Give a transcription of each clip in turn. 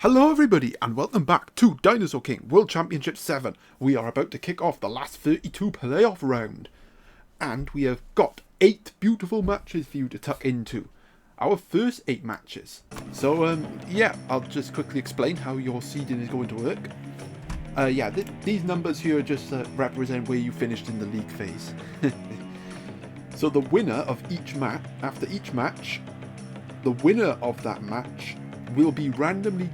Hello everybody and welcome back to Dinosaur King World Championship 7. We are about to kick off the last 32 playoff round. And we have got 8 beautiful matches for you to tuck into. Our first 8 matches. So yeah, I'll just quickly explain how your seeding is going to work. These numbers here just represent where you finished in the league phase. So the winner of each match, after each match, the winner of that match will be randomly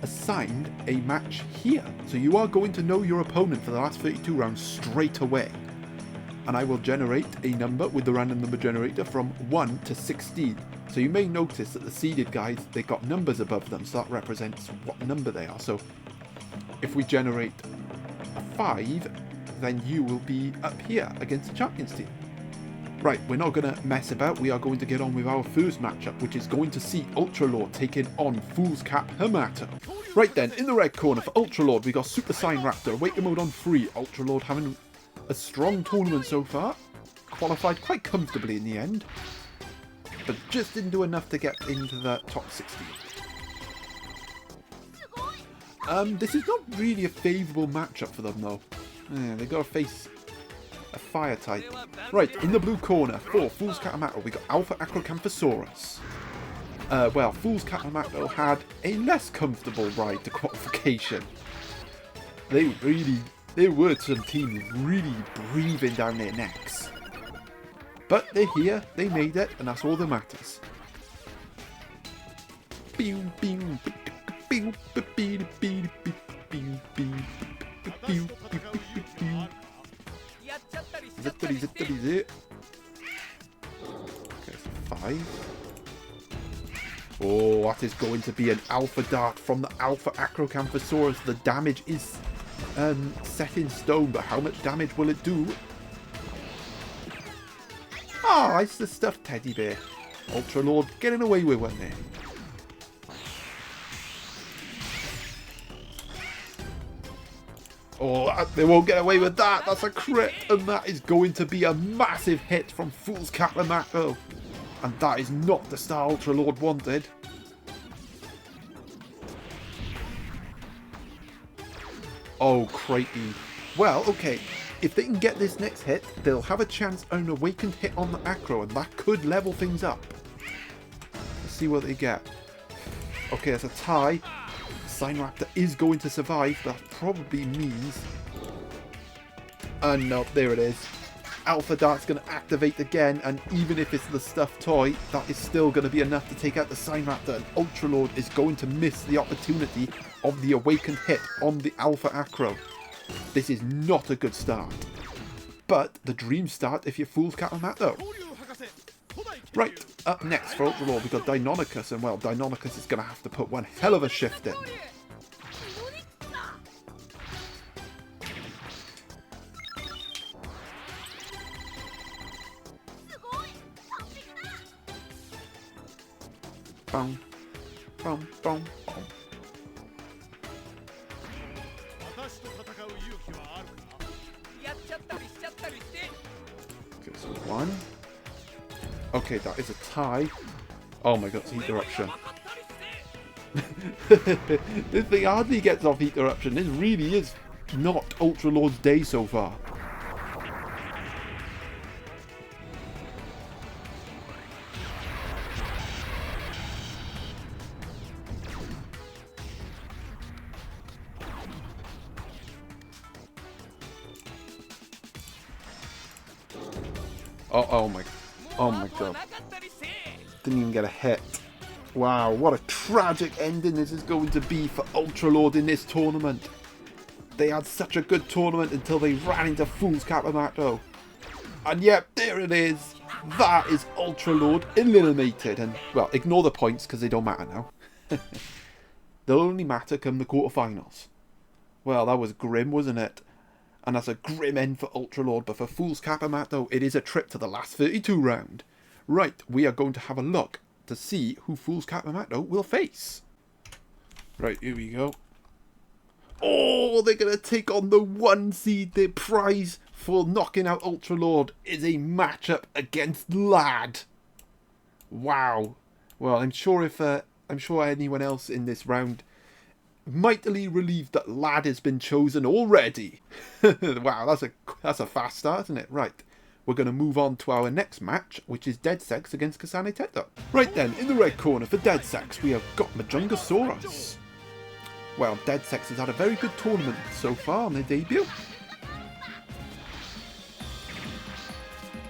assigned a match here. So you are going to know your opponent for the last 32 rounds straight away. And I will generate a number with the random number generator from 1 to 16. So you may notice that the seeded guys, they got numbers above them, so that represents what number they are. So if we generate a 5, then you will be up here against the champions team. Right, we're not going to mess about, we are going to get on with our first matchup, which is going to see Ultralord taking on Foolscap Hamato. Right then, in the red corner for Ultralord, we got Super Saiyan Raptor, Awaken Mode on 3. Ultralord having a strong tournament so far, qualified quite comfortably in the end, but just didn't do enough to get into the top 16. This is not really a favourable matchup for them though. Yeah, they got to face a fire type. Right, in the blue corner for Foolscap Hamato, we got Alpha Acrocanthosaurus. Foolscap Hamato had a less comfortable ride to qualification. There were some teams really breathing down their necks. But they're here, they made it, and that's all that matters. Okay, so 5. Oh, that is going to be an Alpha Dart from the Alpha Acrocanthosaurus. The damage is set in stone, but how much damage will it do? Ah, it's the stuffed teddy bear. Ultralord getting away with one there. Oh, they won't get away with that. That's a crit. And that is going to be a massive hit from Foolscap Hamato. And that is not the Star Ultralord wanted. Oh, crikey. Well, okay. If they can get this next hit, they'll have a chance on an awakened hit on the Acro. And that could level things up. Let's see what they get. Okay, it's a tie. Raptor is going to survive. That probably means... no, there it is. Alpha Dart's going to activate again, and even if it's the stuffed toy, that is still going to be enough to take out the Raptor, and Ultralord is going to miss the opportunity of the awakened hit on the Alpha Acro. This is not a good start. But the dream start if you're Foolscap Hamato. Right, up next for Ultralord we've got Deinonychus, and well, Deinonychus is going to have to put one hell of a shift in. Boom, boom, boom, boom. Okay, so 1. Okay, that is a tie. Oh my god, it's Heat Eruption. This thing hardly gets off Heat Eruption. This really is not Ultralord's day so far. Oh my god. Didn't even get a hit. Wow, what a tragic ending this is going to be for Ultralord in this tournament. They had such a good tournament until they ran into Foolscap Hamato. And yep, there it is. That is Ultralord eliminated. And, well, ignore the points because they don't matter now. They'll only matter come the quarterfinals. Well, that was grim, wasn't it? And that's a grim end for Ultralord, but for Foolscap Hamato, it is a trip to the last 32 round. Right, we are going to have a look to see who Foolscap Hamato will face. Right, here we go. Oh, they're going to take on the 1 seed. Their prize for knocking out Ultralord is a matchup against Lad. Wow. Well, I'm sure anyone else in this round mightily relieved that Lad has been chosen already. Wow, that's a fast start, isn't it? Right. We're going to move on to our next match, which is Dedsecks against Kasane Teto. Right then, in the red corner for Dedsecks, we have got Majungasaurus. Well, Dedsecks has had a very good tournament so far on their debut.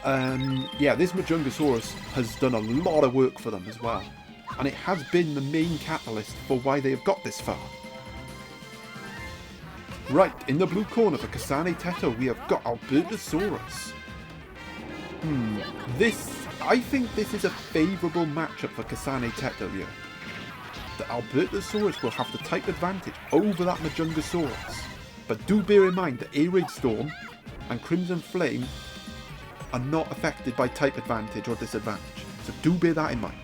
Yeah, this Majungasaurus has done a lot of work for them as well. And it has been the main catalyst for why they have got this far. Right, in the blue corner for Kasane Teto, we have got Albertosaurus. I think this is a favourable matchup for Kasane Teto here. The Albertosaurus will have the type advantage over that Majungasaurus. But do bear in mind that Air Raid Storm and Crimson Flame are not affected by type advantage or disadvantage. So do bear that in mind.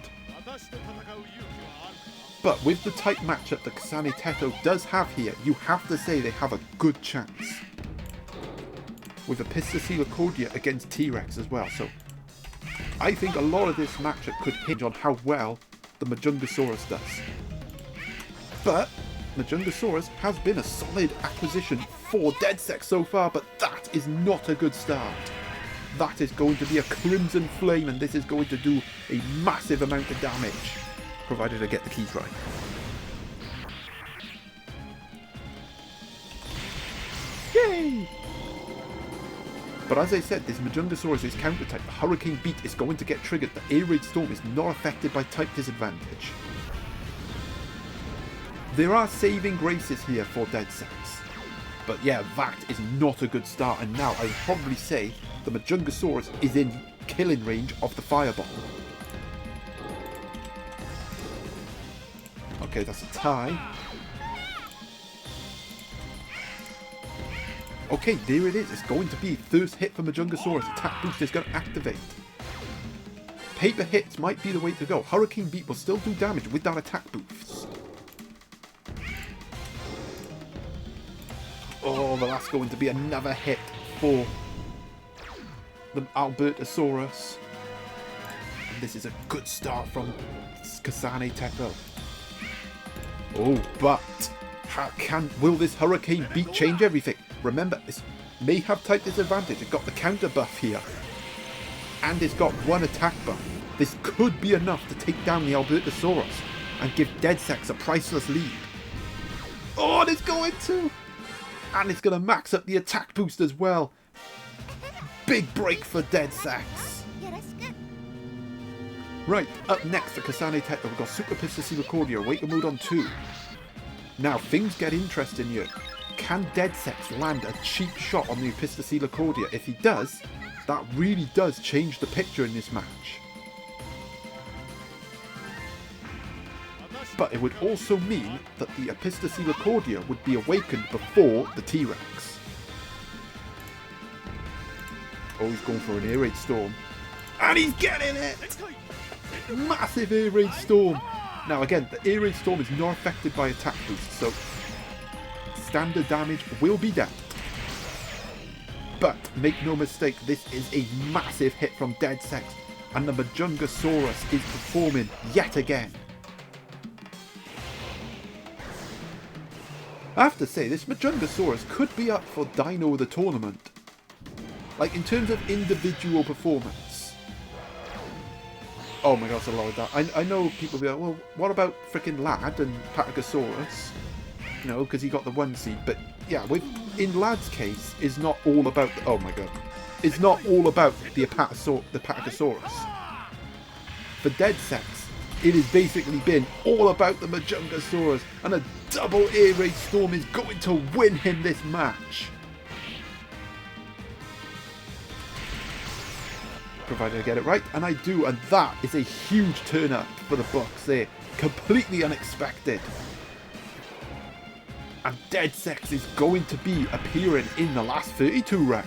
But with the type matchup that Kasane Teto does have here, you have to say they have a good chance. With a Piscicilla against T-Rex as well, so I think a lot of this matchup could hinge on how well the Majungasaurus does. But Majungasaurus has been a solid acquisition for Dedsecks so far, but that is not a good start. That is going to be a Crimson Flame, and this is going to do a massive amount of damage, provided I get the keys right. Yay! But as I said, this Majungasaurus is counter-type. The Hurricane Beat is going to get triggered. The Air Raid Storm is not affected by type disadvantage. There are saving graces here for Dedsecks. But yeah, that is not a good start. And now I would probably say the Majungasaurus is in killing range of the Fireball. Okay, that's a tie. Okay, there it is. It's going to be first hit for Majungasaurus. Attack boost is going to activate. Paper hits might be the way to go. Hurricane Beat will still do damage with that attack boost. Oh, well, that's going to be another hit for the Albertosaurus. And this is a good start from Kasane Teto. Oh, but will this Hurricane Beat change everything? Remember, this may have type disadvantage. It's got the counter buff here. And it's got one attack buff. This could be enough to take down the Albertosaurus and give Dedsecks a priceless lead. Oh, and it's going to! And it's going to max up the attack boost as well. Big break for Dedsecks. Right, up next for Kasane Teto, we've got Super Piscicilla, Awaken Mode on 2. Now, things get interesting here. Can Dedsecks land a cheap shot on the Piscicilla? If he does, that really does change the picture in this match. But it would also mean that the Piscicilla would be awakened before the T-Rex. Oh, he's going for an Air Raid Storm. And he's getting it! Massive Air Raid Storm! Now again, the Air Raid Storm is not affected by attack boost, so standard damage will be dealt. But make no mistake, this is a massive hit from Dedsecks, and the Majungasaurus is performing yet again. I have to say, this Majungasaurus could be up for Dino of the tournament. Like, in terms of individual performance. Oh my god, that's a lot of that. I know people will be like, well, what about freaking Lad and Patagosaurus? You know, because he got the 1 seed. But yeah, in Lad's case, it's not all about the, oh my god. It's not all about the Patagosaurus. For Dedsecks, it has basically been all about the Majungasaurus, and a double Air Raid Storm is going to win him this match. Provided I get it right, and I do, and that is a huge turn up for the books there. Completely unexpected. And Dedsecks is going to be appearing in the last 32 round.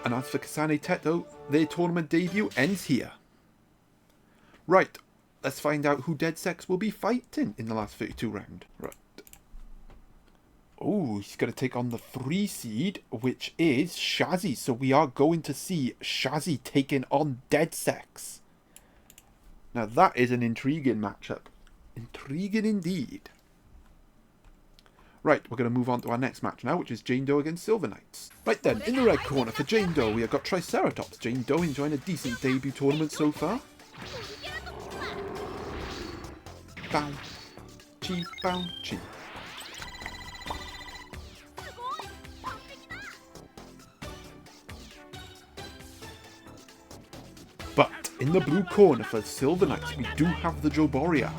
And as for Kasane Teto, their tournament debut ends here. Right, let's find out who Dedsecks will be fighting in the last 32 round. Right. Oh, he's going to take on the 3 seed, which is Shazzy. So we are going to see Shazzy taking on Dedsecks. Now that is an intriguing matchup. Intriguing indeed. Right, we're going to move on to our next match now, which is Jane Doe against SilverKNIGHTS. Right then, in the red corner for Jane Doe, we have got Triceratops. Jane Doe enjoying a decent debut tournament so far. Bow, chi, bow, chi. But in the blue corner for SilverKNIGHTS, we do have the Joboria.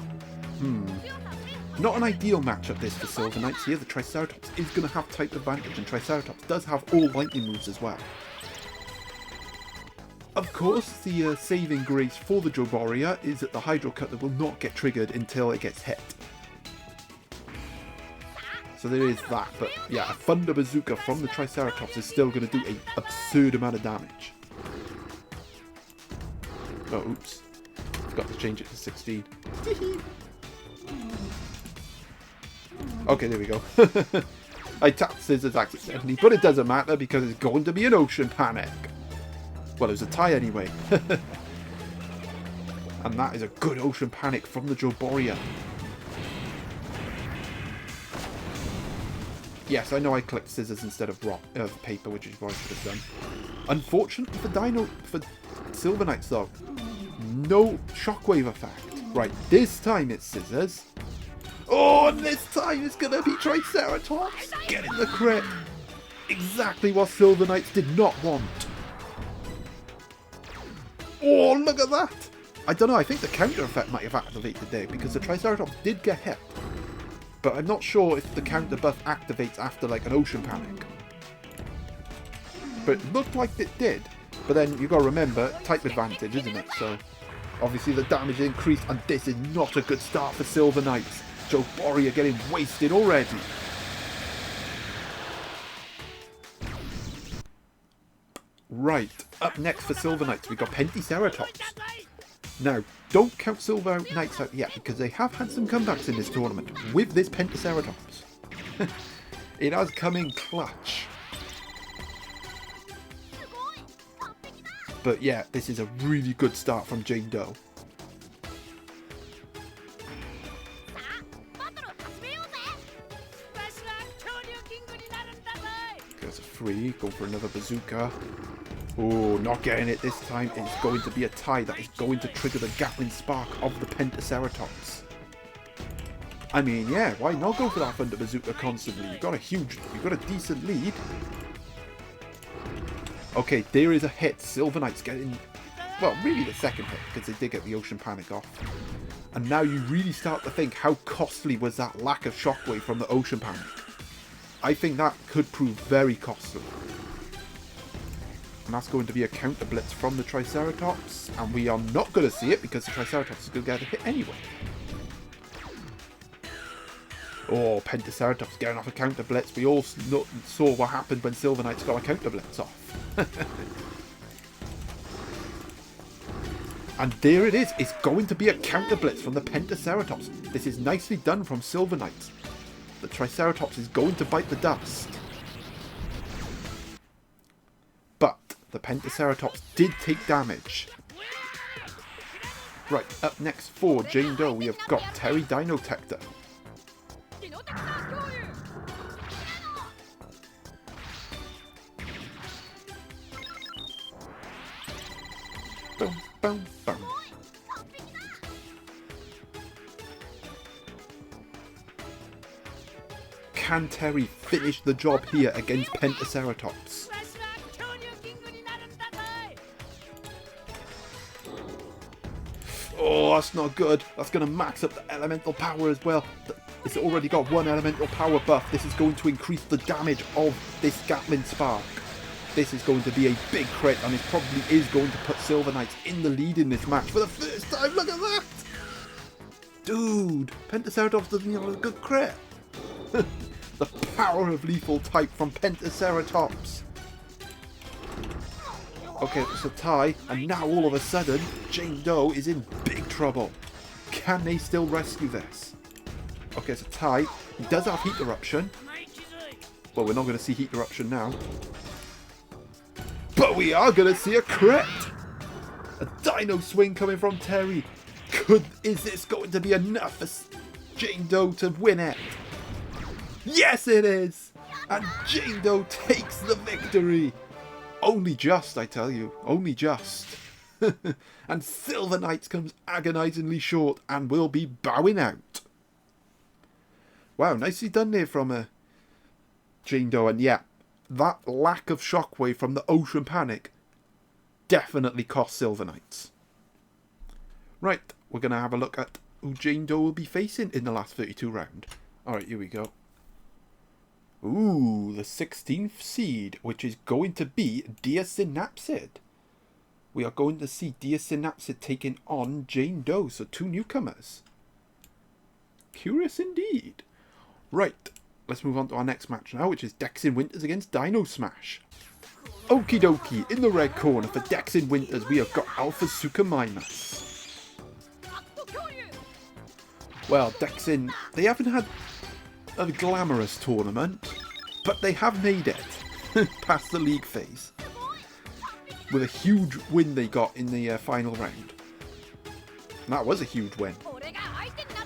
Not an ideal matchup this for SilverKNIGHTS here. The Triceratops is going to have type advantage, and Triceratops does have all lightning moves as well. Of course, the saving grace for the Joboria is that the Hydro Cutter will not get triggered until it gets hit. So there is that, but yeah, a Thunder Bazooka from the Triceratops is still going to do an absurd amount of damage. Oh, oops. Forgot to change it to 16. Okay, there we go. I tapped scissors accidentally, but it doesn't matter because it's going to be an Ocean Panic. Well, it was a tie anyway. And that is a good Ocean Panic from the Joboria. Yes, I know I clicked scissors instead of paper, which is what I should have done. Unfortunately for SilverKNIGHTS though, no shockwave effect. Right, this time it's scissors. Oh, and this time it's going to be Triceratops getting the crit. Exactly what SilverKNIGHTS did not want. Oh, look at that. I don't know, I think the counter effect might have activated there because the Triceratops did get hit. But I'm not sure if the counter buff activates after like an Ocean Panic. But it looked like it did. But then you got to remember, type advantage, isn't it? So obviously the damage increased, and this is not a good start for SilverKNIGHTS. Joboria getting wasted already. Right, up next for SilverKNIGHTS, we got Penticeratops. Now, don't count SilverKNIGHTS out yet, because they have had some comebacks in this tournament with this Penticeratops. It has come in clutch. But yeah, this is a really good start from Jane Doe. There's a 3, go for another bazooka. Oh, not getting it this time. It's going to be a tie that is going to trigger the Gatling Spark of the Penticeratops. I mean, yeah, why not go for that Thunder Bazooka constantly? You've got a decent lead. Okay, there is a hit. SilverKNIGHTS getting, well, really the second hit, because they did get the Ocean Panic off. And now you really start to think, how costly was that lack of shockwave from the Ocean Panic? I think that could prove very costly. And that's going to be a counter blitz from the Triceratops, and we are not going to see it because the Triceratops is going to get a hit anyway. Oh, Penticeratops getting off a counter blitz. We all saw what happened when SilverKNIGHTS got a counter blitz off. And there it is. It's going to be a counter blitz from the Penticeratops. This is nicely done from SilverKNIGHTS. The Triceratops is going to bite the dust. But the Penticeratops did take damage. Right, up next for Jane Doe, we have got Terry Dinotector. Boom, boom, boom. Can Terry finish the job here against Penticeratops? Oh, that's not good. That's going to max up the elemental power as well. It's already got 1 elemental power buff. This is going to increase the damage of this Gatling Spark. This is going to be a big crit, and it probably is going to put SilverKNIGHTS in the lead in this match for the first time. Look at that! Dude, Penticeratops doesn't have a good crit. The power of lethal type from Penticeratops. Okay, it's a tie, and now all of a sudden, Jane Doe is in big trouble. Can they still rescue this? Okay, it's a tie. He does have Heat Eruption. Well, we're not going to see Heat Eruption now. But we are going to see a crit! A Dino Swing coming from Terry. Is this going to be enough for Jane Doe to win it? Yes, it is! And Jane Doe takes the victory! Only just, I tell you. Only just. And SilverKNIGHTS comes agonizingly short and will be bowing out. Wow, nicely done there from Jane Doe. And yeah, that lack of shockwave from the Ocean Panic definitely cost SilverKNIGHTS. Right, we're going to have a look at who Jane Doe will be facing in the last 32 round. Alright, here we go. Ooh, the 16th seed, which is going to be Dedsecks. We are going to see Dedsecks taking on Jane Doe, so 2 newcomers. Curious indeed. Right, let's move on to our next match now, which is Dexin Winters against DinoSmash. Okie dokie, in the red corner for Dexin Winters, we have got Alpha Suchomimus. Well, Dexin, they haven't had a glamorous tournament, but they have made it past the league phase with a huge win they got in the final round. And that was a huge win.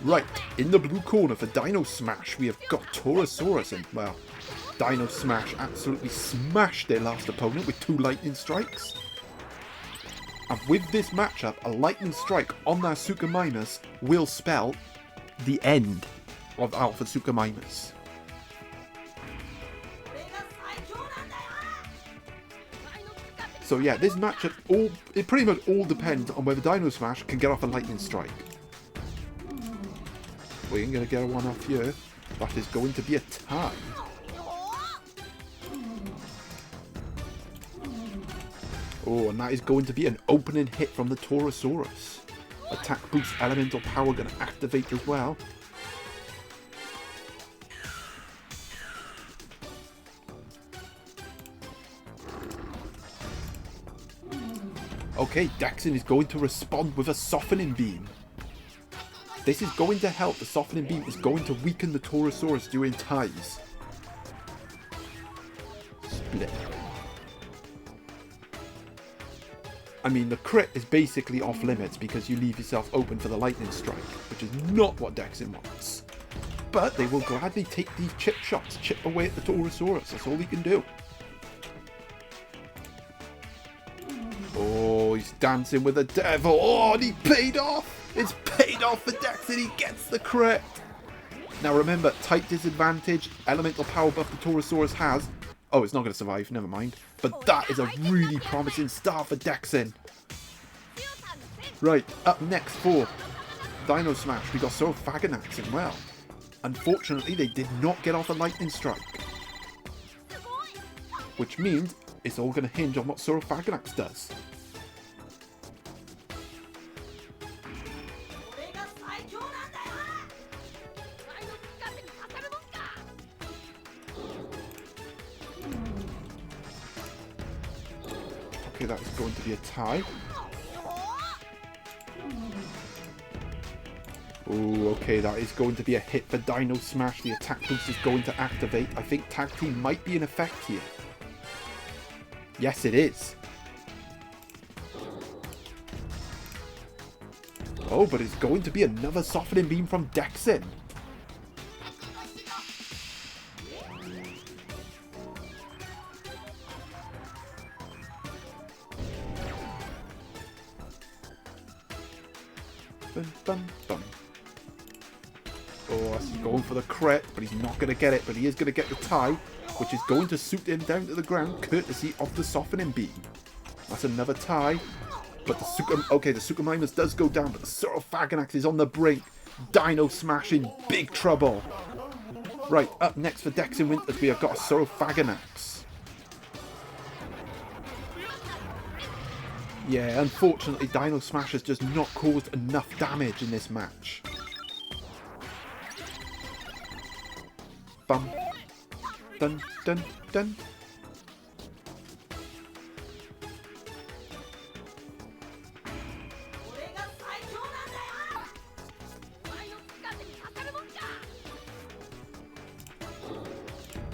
Right, in the blue corner for DinoSmash, we have got Taurosaurus, and well, DinoSmash absolutely smashed their last opponent with 2 lightning strikes. And with this matchup, a lightning strike on that Suchomimus will spell the end of Alpha Suchomimus. So yeah, this matchup, it pretty much all depends on whether DinoSmash can get off a lightning strike. We ain't going to get one off here. That is going to be a tie. Oh, and that is going to be an opening hit from the Taurosaurus. Attack boost, elemental power going to activate as well. Okay, Dexin is going to respond with a softening beam. This is going to help. The softening beam is going to weaken the Taurosaurus during ties. Split. I mean, the crit is basically off limits because you leave yourself open for the lightning strike, which is not what Dexin wants. But they will gladly take these chip shots, chip away at the Taurosaurus. That's all he can do. Oh, he's dancing with the devil. Oh, and he paid off. It's paid off for Dexin. He gets the crit. Now remember, type disadvantage, elemental power buff the Taurosaurus has. Oh, it's not going to survive. Never mind. But that is a really promising start for Dexin. Right, up next for DinoSmash, we got SilverKNIGHTS in. Well, unfortunately, they did not get off a lightning strike. Which means it's all going to hinge on what SilverKNIGHTS does. Okay, that is going to be a tie. Oh, okay, that is going to be a hit for DinoSmash. The attack boost is going to activate. I think tag team might be in effect here. Yes, it is. Oh, but it's going to be another softening beam from Dexin. Bum, bum, bum. Oh, he's going for the crit, but he's not going to get it. But he is going to get the tie, which is going to suit him down to the ground, courtesy of the softening beam. That's another tie. But the Suchomimus does go down, but the SilverKNIGHTS is on the brink. DinoSmash in big trouble. Right, up next for Dexin Winters, we have got a SilverKNIGHTS. Yeah, unfortunately, DinoSmash has just not caused enough damage in this match. Bum. Dun, dun, dun.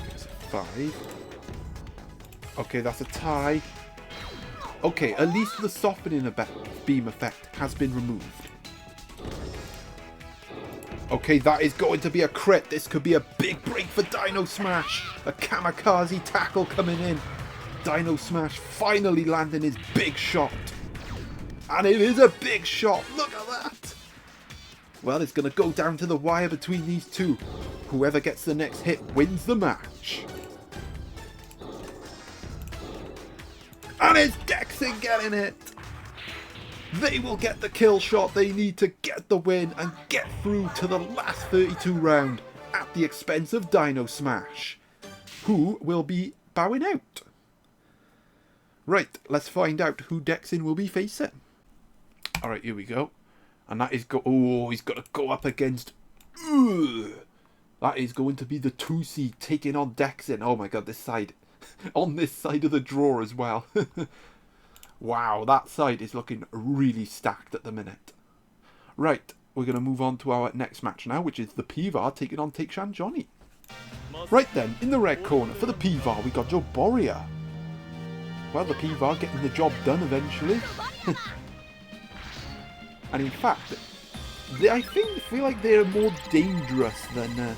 That's a 5. Okay, that's a tie. Okay, at least the softening beam effect has been removed. Okay, that is going to be a crit. This could be a big break for DinoSmash. A kamikaze tackle coming in. DinoSmash finally landing his big shot. And it is a big shot. Look at that. Well, it's going to go down to the wire between these two. Whoever gets the next hit wins the match. And it's Dexin getting it. They will get the kill shot they need to get the win and get through to the last 32 round at the expense of DinoSmash, who will be bowing out. Right, let's find out who Dexin will be facing. Alright, here we go. And that is oh, he's got to go up against... That is going to be the 2 seed taking on Dexin. Oh my god, this side. On this side of the draw as well. Wow, that side is looking really stacked at the minute. Right, we're going to move on to our next match now, which is the Pivar taking on Takechan Johnny. Right then, in the red corner for the Pivar, we got Joboria. Well, the Pivar getting the job done eventually. And in fact, I feel like they're more dangerous than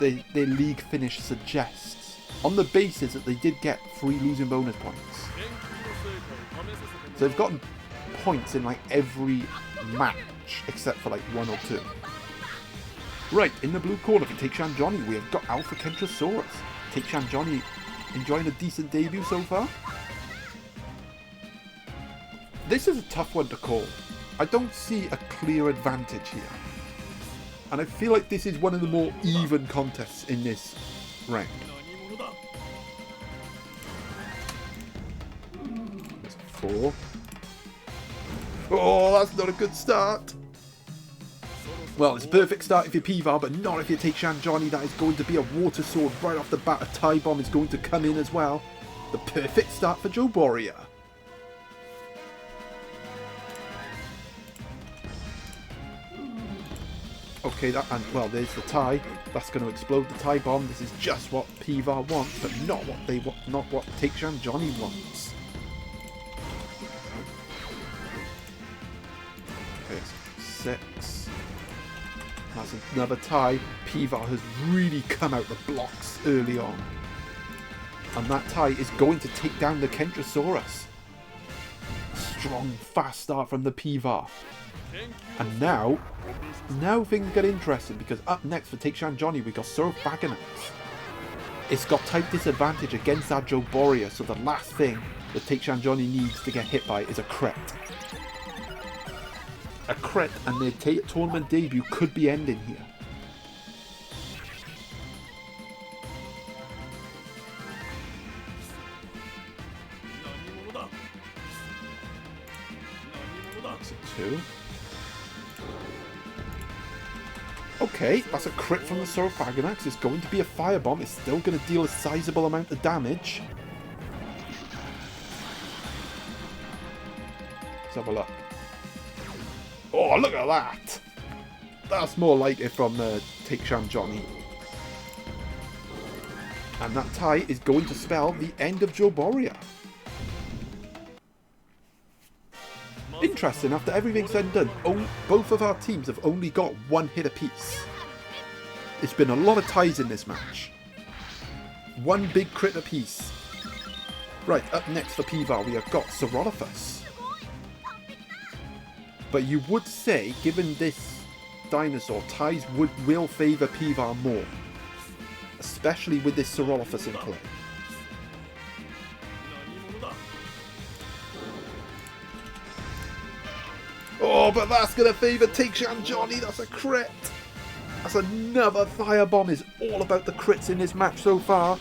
their league finish suggests, on the basis that they did get 3 losing bonus points. So they've gotten points in like every match except for like 1 or 2. Right, in the blue corner for Takechan Johnny, we have got Alpha Kentrosaurus. Takechan Johnny enjoying a decent debut so far. This is a tough one to call. I don't see a clear advantage here. And I feel like this is one of the more even contests in this round. There's 4. Oh, that's not a good start. Well, it's a perfect start if you're Pivar, but not if you Takechan Johnny. That is going to be a water sword right off the bat. A tie bomb is going to come in as well. The perfect start for Joboria. Okay, well, there's the tie. That's going to explode the tie bomb. This is just what Pivar wants, but not what Takechan Johnny wants. Okay, so 6. That's another tie. Pivar has really come out the blocks early on. And that tie is going to take down the Kentrosaurus. Strong, fast start from the Pivar. And now things get interesting, because up next for Takechan Johnny we got SilverKNIGHTS. It's got type disadvantage against that Joboria, so the last thing that Takechan Johnny needs to get hit by is a crit. A crit, and their tournament debut could be ending here. That's a 2. Okay, that's a crit from the SilverKNIGHTS. It's going to be a firebomb. It's still going to deal a sizable amount of damage. Let's have a look. Oh, look at that! That's more like it from Takechan Johnny. And that tie is going to spell the end of Joboria. Interesting, after everything's said and done, both of our teams have only got 1 hit apiece. It's been a lot of ties in this match. 1 big crit apiece. Right, up next for Pivar we have got Saurolophus. But you would say, given this dinosaur, ties will favour Pivar more. Especially with this Saurolophus in play. Oh, but that's going to favour Takechan Johnny. That's a crit. That's another firebomb. Is all about the crits in this match so far.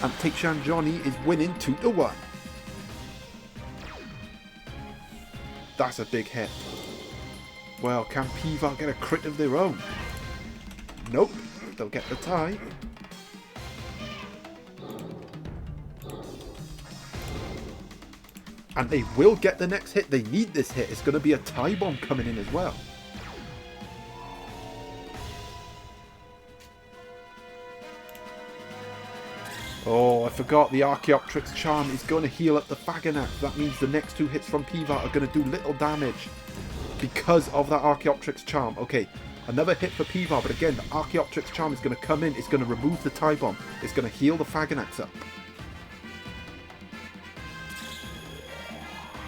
And Takechan Johnny is winning 2-1. That's a big hit. Well, can Pivar get a crit of their own? Nope. They'll get the tie. And they will get the next hit. They need this hit. It's going to be a tie bomb coming in as well. Oh, I forgot the Archaeopteryx Charm is going to heal up the Faganax. That means the next 2 hits from Pivar are going to do little damage because of that Archaeopteryx Charm. Okay, Another hit for Pivar, but again, the Archaeopteryx Charm is going to come in. It's going to remove the tie bomb. It's going to heal the Faganax up.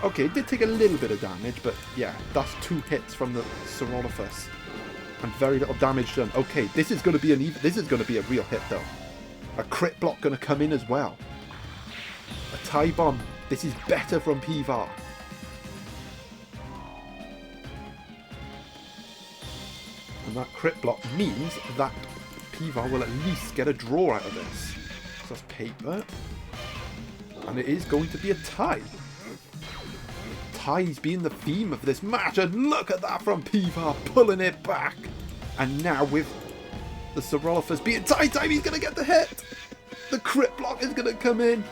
Okay, it did take a little bit of damage, but yeah, that's 2 hits from the Saurolophus. And very little damage done. Okay, this is going to be a real hit though. A crit block going to come in as well. A tie bomb. This is better from Pivar. And that crit block means that Pivar will at least get a draw out of this. So that's paper. And it is going to be a tie. Ties being the theme of this match, and look at that from Pivar, pulling it back. And now with the Saurolophus being tie time, he's going to get the hit. The crit block is going to come in.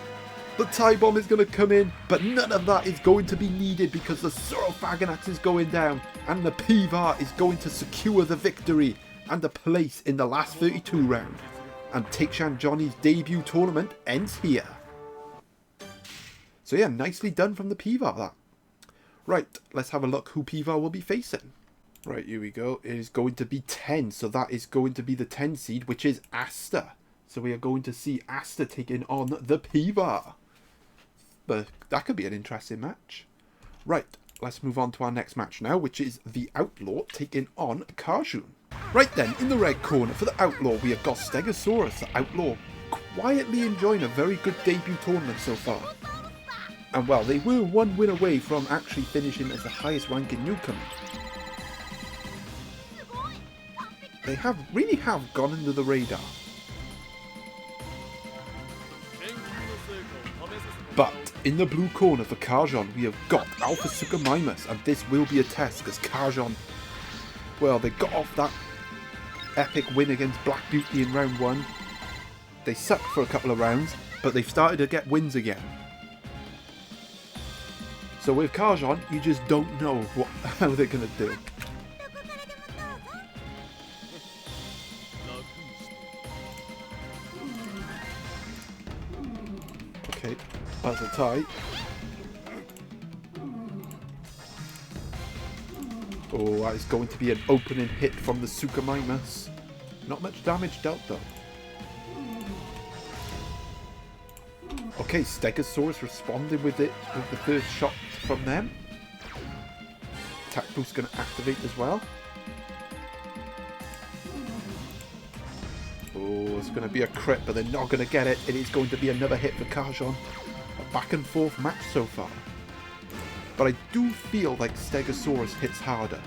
The tie bomb is going to come in, but none of that is going to be needed because the Saurophaganax is going down, and the Pivar is going to secure the victory and a place in the last 32 round. And Takechan Johnny's debut tournament ends here. So yeah, nicely done from the Pivar, that. Right, let's have a look who Pivar will be facing. Right, here we go. It is going to be 10, so that is going to be the 10 seed, which is Asta. So we are going to see Asta taking on the Pivar. But that could be an interesting match. Right, let's move on to our next match now, which is the Outlaw taking on Kahjunn. Right then, in the red corner for the Outlaw, we have got Stegosaurus, the Outlaw, quietly enjoying a very good debut tournament so far. And well, they were 1 win away from actually finishing as the highest ranking newcomer. They really have gone under the radar. But in the blue corner for Kahjunn, we have got Alpha Suchomimus, and this will be a test because Kahjunn, well, they got off that epic win against Black Beauty in round 1. They sucked for a couple of rounds, but they've started to get wins again. So with Kahjunn, you just don't know how they're going to do. Okay, that's a tie. Oh, that is going to be an opening hit from the Suchomimus. Not much damage dealt though. Okay, Stegosaurus responding with it with the first shot from them. Attack boost going to activate as well. Oh, it's going to be a crit, but they're not going to get it. It is going to be another hit for Kahjunn. A back and forth match so far. But I do feel like Stegosaurus hits harder.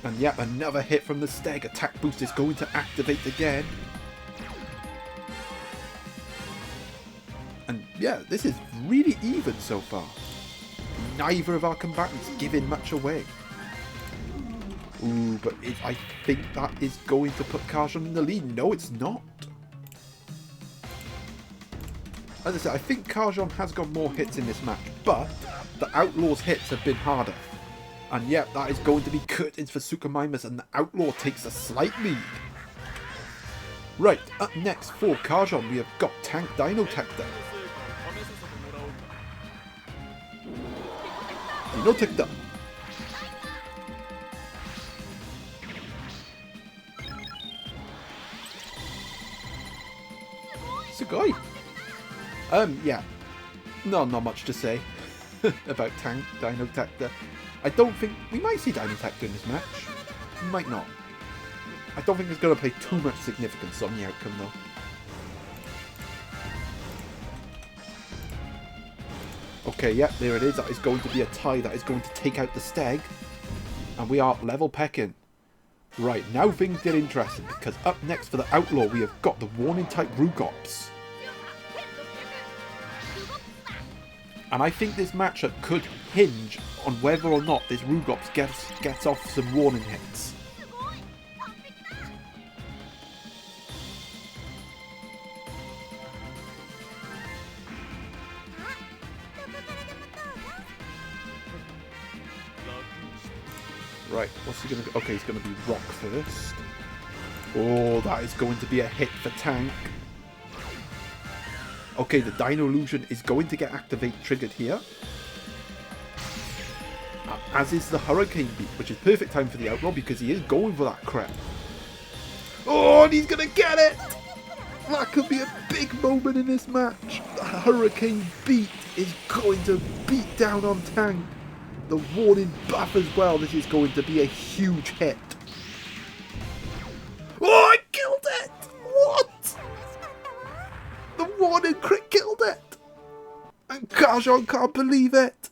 And yet another hit from the Steg. Attack boost is going to activate again. And yeah, this is really even so far. Neither of our combatants giving much away. Ooh, but I think that is going to put Kahjunn in the lead. No, it's not. As I said, I think Kahjunn has got more hits in this match, but the Outlaw's hits have been harder. And yep, that is going to be curtains for Suchomimus, and the Outlaw takes a slight lead. Right, up next for Kahjunn, we have got Tank Dinotector. Dinotector. Sugoi. Yeah. No, not much to say about Tank Dinotector. I don't think... We might see Dinotector in this match. We might not. I don't think it's going to play too much significance on the outcome, though. Okay, yeah, there it is. That is going to be a tie. That is going to take out the Steg. And we are level pecking. Right, now things get interesting, because up next for the Outlaw, we have got the Warning-type Rugops. And I think this matchup could hinge on whether or not this Rugops gets off some warning hits. Right, what's he going to... Okay, he's going to be Rock first. Oh, that is going to be a hit for Tank. Okay, the Dino Illusion is going to get triggered here. As is the Hurricane Beat, which is perfect time for the Outlaw because he is going for that crit. Oh, and he's going to get it! That could be a big moment in this match. The Hurricane Beat is going to beat down on Tank. The warning buff as well. This is going to be a huge hit. Oh, I killed it! What? The warning crit killed it! And Kahjunn can't believe it!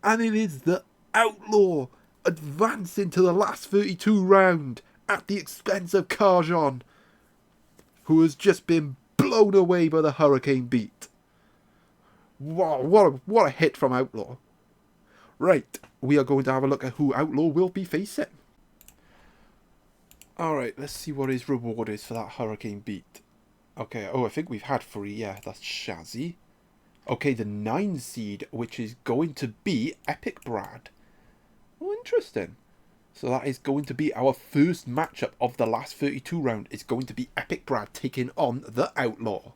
And it is the Outlaw advancing to the last 32 round at the expense of Kahjunn, who has just been blown away by the Hurricane Beat. Wow, what a hit from Outlaw. Right, we are going to have a look at who Outlaw will be facing. Alright, let's see what his reward is for that Hurricane Beat. Okay, oh, I think we've had 3, yeah, that's Shazzy. Okay, the 9 seed, which is going to be Epic Brad. Oh, interesting. So that is going to be our first matchup of the last 32 round. It's going to be Epic Brad taking on the Outlaw.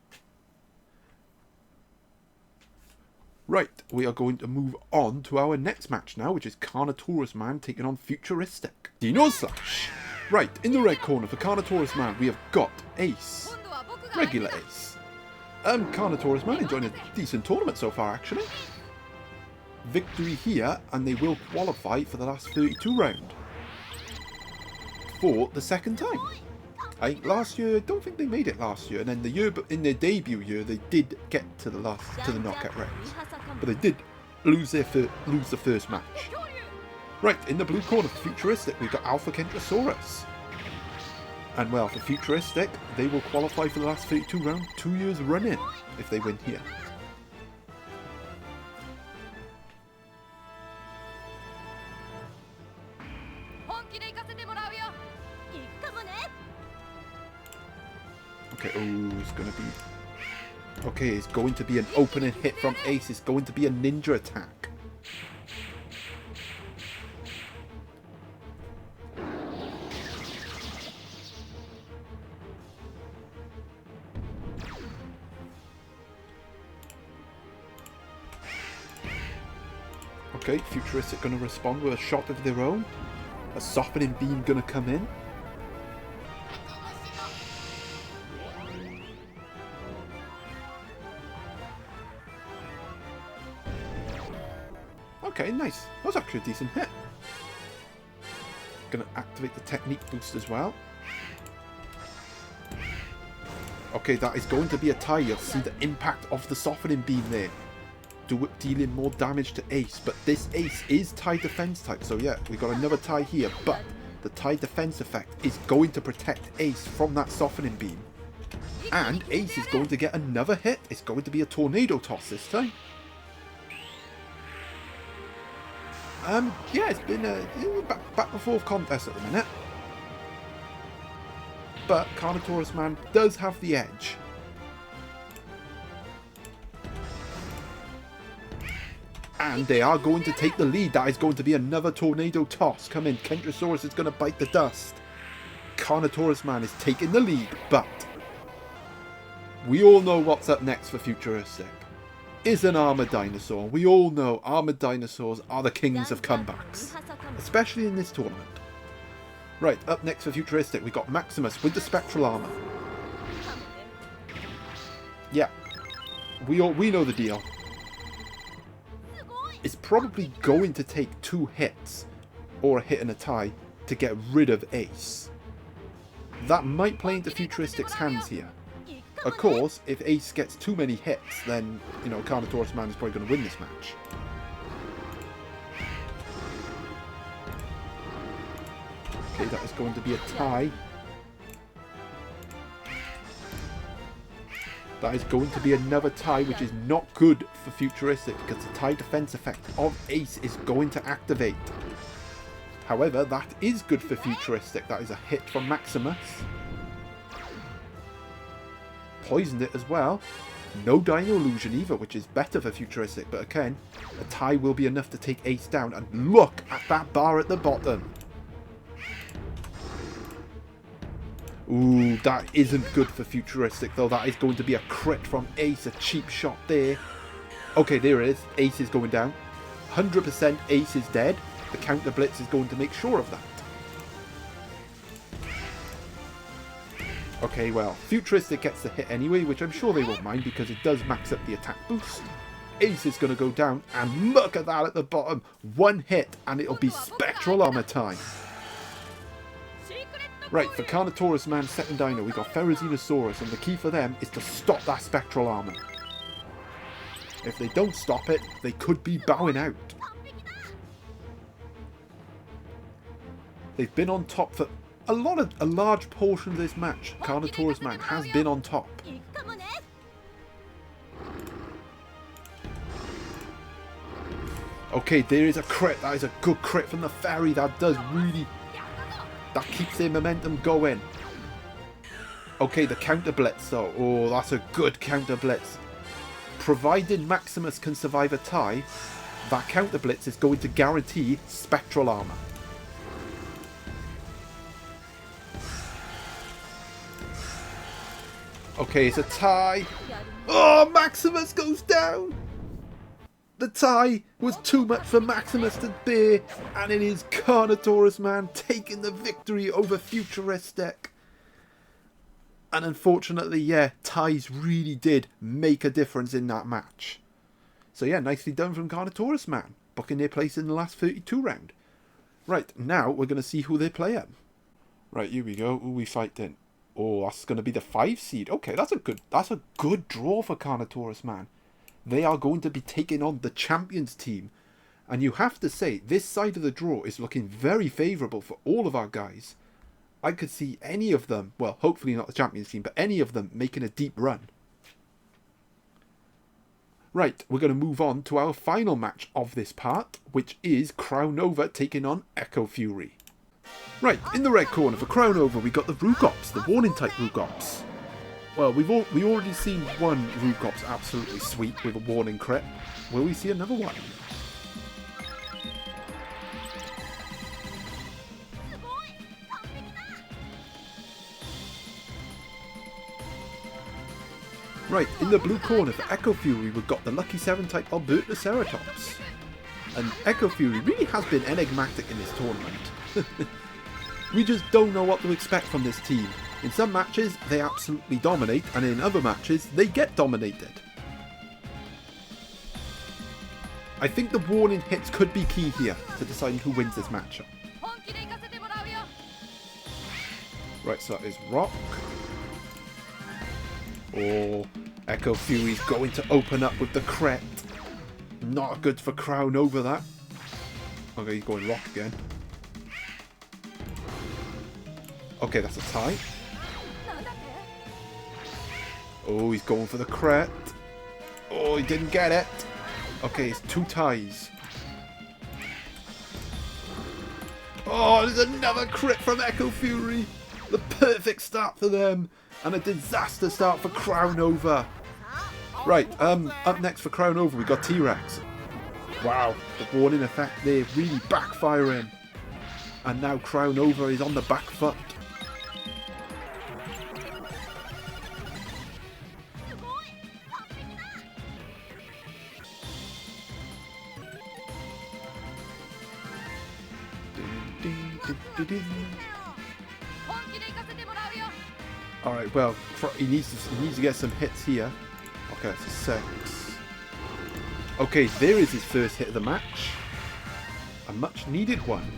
Right, we are going to move on to our next match now, which is CarnotaurusMan taking on Futuristic. DinoSmash. Right, in the red corner for CarnotaurusMan, we have got Ace. Regular Ace. CarnotaurusMan enjoying a decent tournament so far, actually. Victory here, and they will qualify for the last 32 round. For the second time. Last year, I don't think they made it last year, and then the year in their debut year, they did get to the knockout rounds, but they did lose the first match. Right, in the blue corner for Futuristic, we've got Alpha Kentrosaurus. And well, for Futuristic, they will qualify for the last 32 round 2 years running if they win here. Okay, oh, it's going to be... Okay, it's going to be an opening hit from Ace. It's going to be a ninja attack. Okay, Futuristic going to respond with a shot of their own. A softening beam going to come in. Okay, nice. That was actually a decent hit. Gonna activate the technique boost as well. Okay, that is going to be a tie. You'll see the impact of the softening beam there. Dealing more damage to Ace. But this Ace is tie defense type. So yeah, we got another tie here. But the tie defense effect is going to protect Ace from that softening beam. And Ace is going to get another hit. It's going to be a tornado toss this time. Yeah, it's been a back and forth contest at the minute. But CarnotaurusMan does have the edge. And they are going to take the lead. That is going to be another tornado toss. Come in, Kentrosaurus is going to bite the dust. CarnotaurusMan is taking the lead, but we all know what's up next for Futuristic. Is an armored dinosaur. We all know armored dinosaurs are the kings of comebacks, especially in this tournament. Right, up next for Futuristic, we got Maximus with the spectral armor. Yeah, we know the deal. It's probably going to take 2 hits or a hit and a tie to get rid of Ace. That might play into Futuristic's hands here. Of course, if Ace gets too many hits, then, you know, CarnotaurusMan is probably going to win this match. Okay, that is going to be a tie. That is going to be another tie, which is not good for Futuristic, because the tie defense effect of Ace is going to activate. However, that is good for Futuristic. That is a hit from Maximus. Poisoned it as well. No Dino Illusion either, which is better for Futuristic. But again, a tie will be enough to take Ace down. And look at that bar at the bottom. Ooh, that isn't good for Futuristic, though. That is going to be a crit from Ace. A cheap shot there. Okay, there it is. Ace is going down. 100% Ace is dead. The counter blitz is going to make sure of that. Okay, well, Futuristic gets the hit anyway, which I'm sure they won't mind because it does max up the attack boost. Ace is going to go down, and look at that at the bottom. One hit, and it'll be Spectral Armor time. Right, for CarnotaurusMan second dino, we got Dinosaur, and the key for them is to stop that Spectral Armor. If they don't stop it, they could be bowing out. They've been on top for a large portion of this match. CarnotaurusMan has been on top. Okay, there is a crit. That is a good crit from the fairy. That does really... That keeps their momentum going. Okay, the counter blitz though. Oh, that's a good counter blitz. Provided Maximus can survive a tie, that counter blitz is going to guarantee Spectral Armor. Okay, it's a tie. Oh, Maximus goes down. The tie was too much for Maximus to bear, and it is CarnotaurusMan taking the victory over Futuristic. And unfortunately, yeah, ties really did make a difference in that match. So yeah, nicely done from CarnotaurusMan, booking their place in the last 32 round. Right, now we're going to see who they're playing. Right, here we go. Who we fighting? Oh, that's going to be the 5 seed. Okay, that's a good draw for CarnotaurusMan. They are going to be taking on the champions team. And you have to say, this side of the draw is looking very favourable for all of our guys. I could see any of them, well, hopefully not the champions team, but any of them making a deep run. Right, we're going to move on to our final match of this part, which is Cryonova taking on Eccofury. Right, in the red corner for Cryonova, we got the Rugops, the warning type Rugops. Well, we already seen one Rugops absolutely sweet with a warning crit. Will we see another one? Right, in the blue corner for Eccofury, we've got the Lucky 7 type Albertoceratops. And Eccofury really has been enigmatic in this tournament. We just don't know what to expect from this team. In some matches, they absolutely dominate, and in other matches, they get dominated. I think the warning hits could be key here to deciding who wins this matchup. Right, so that is Rock. Oh, Eccofury's going to open up with the crit. Not good for Cryonova, that. Okay, he's going Rock again. Okay, that's a tie. Oh, he's going for the crit. Oh, he didn't get it. Okay, it's 2 ties. Oh, there's another crit from Eccofury. The perfect start for them. And a disaster start for Cryonova. Right, up next for Cryonova, we got T-Rex. Wow, the warning effect there really backfiring. And now Cryonova is on the back foot. Alright, well, he needs to get some hits here. Okay, that's a 6. Okay, there is his first hit of the match. A much needed one.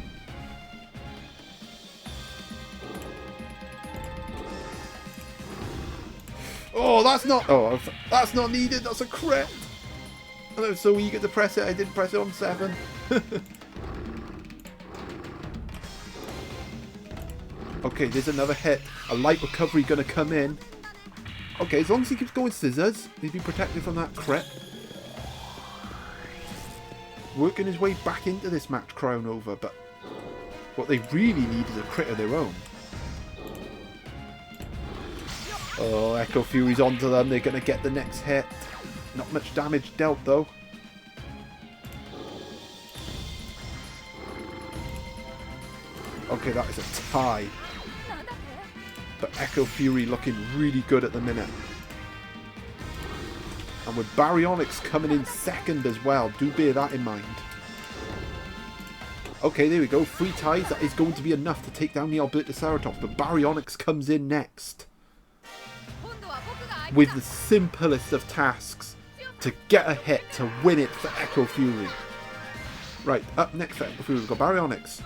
Oh, that's not needed, that's a crit. And I was so eager to press it, I didn't press it on 7. Okay, there's another hit. A light recovery going to come in. Okay, as long as he keeps going scissors, he'll be protected from that crit. Working his way back into this match, Cryonova, but what they really need is a crit of their own. Oh, Eccofury's onto them. They're going to get the next hit. Not much damage dealt, though. Okay, that is a tie. But Eccofury looking really good at the minute. And with Baryonyx coming in second as well, do bear that in mind. Okay, there we go. 3 ties. That is going to be enough to take down the Albertoceratops. But Baryonyx comes in next. With the simplest of tasks. To get a hit, to win it for Eccofury. Right, up next for Eccofury, we've got Baryonyx.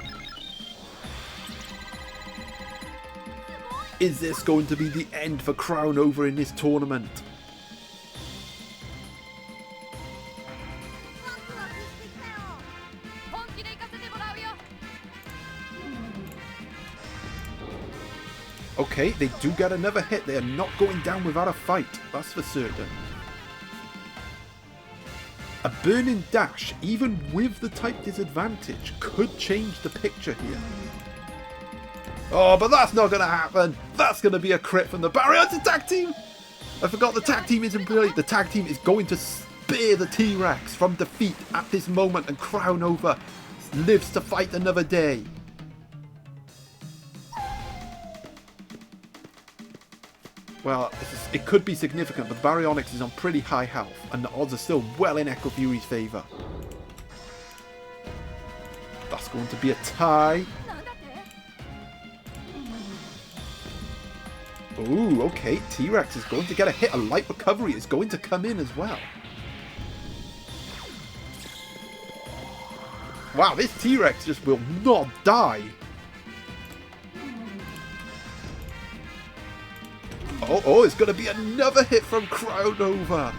Is this going to be the end for Cryonova in this tournament? Okay, they do get another hit. They are not going down without a fight. That's for certain. A burning dash, even with the type disadvantage, could change the picture here. Oh, but that's not going to happen. That's going to be a crit from the Baryonyx tag team. I forgot the tag team isn't brilliant. The tag team is going to spare the T-Rex from defeat at this moment, and Cryonova lives to fight another day. Well, it could be significant, but Baryonyx is on pretty high health, and the odds are still well in Eccofury's favour. That's going to be a tie. Ooh, okay, T-Rex is going to get a hit. A light recovery is going to come in as well. Wow, this T-Rex just will not die. Oh, it's going to be another hit from Cryonova.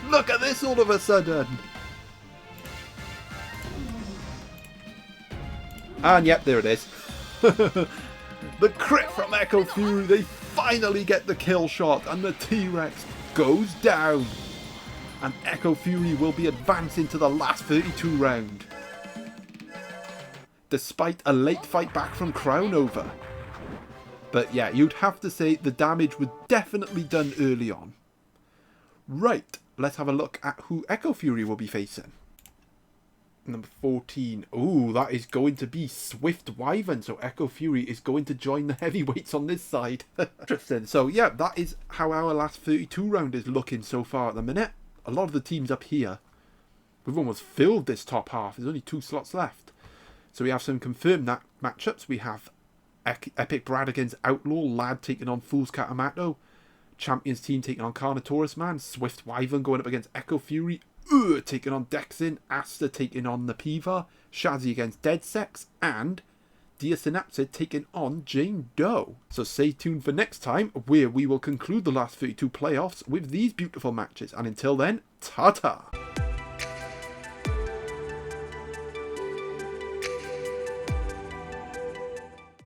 Look at this all of a sudden. And yep, there it is. The crit from Eccofury. They finally get the kill shot, and the T-Rex goes down. And Eccofury will be advancing to the last 32 round. Despite a late fight back from Cryonova. But yeah, you'd have to say the damage was definitely done early on. Right, let's have a look at who Eccofury will be facing. Number 14. Ooh, that is going to be Swift Wyvern. So Eccofury is going to join the heavyweights on this side. Interesting. So yeah, that is how our last 32 round is looking so far at the minute. A lot of the teams up here, we've almost filled this top half. There's only 2 slots left. So we have some confirmed matchups. We have Epic Brad against Outlaw, Lad taking on Foolscap Hamato, Champions team taking on CarnotaurusMan, Swift Wyvern going up against Eccofury, taking on Dexin, Asta taking on the Pivar, Shazzy against Dedsecks, and Dedsecks taking on Jane Doe. So stay tuned for next time, where we will conclude the last 32 playoffs with these beautiful matches. And until then, ta-ta!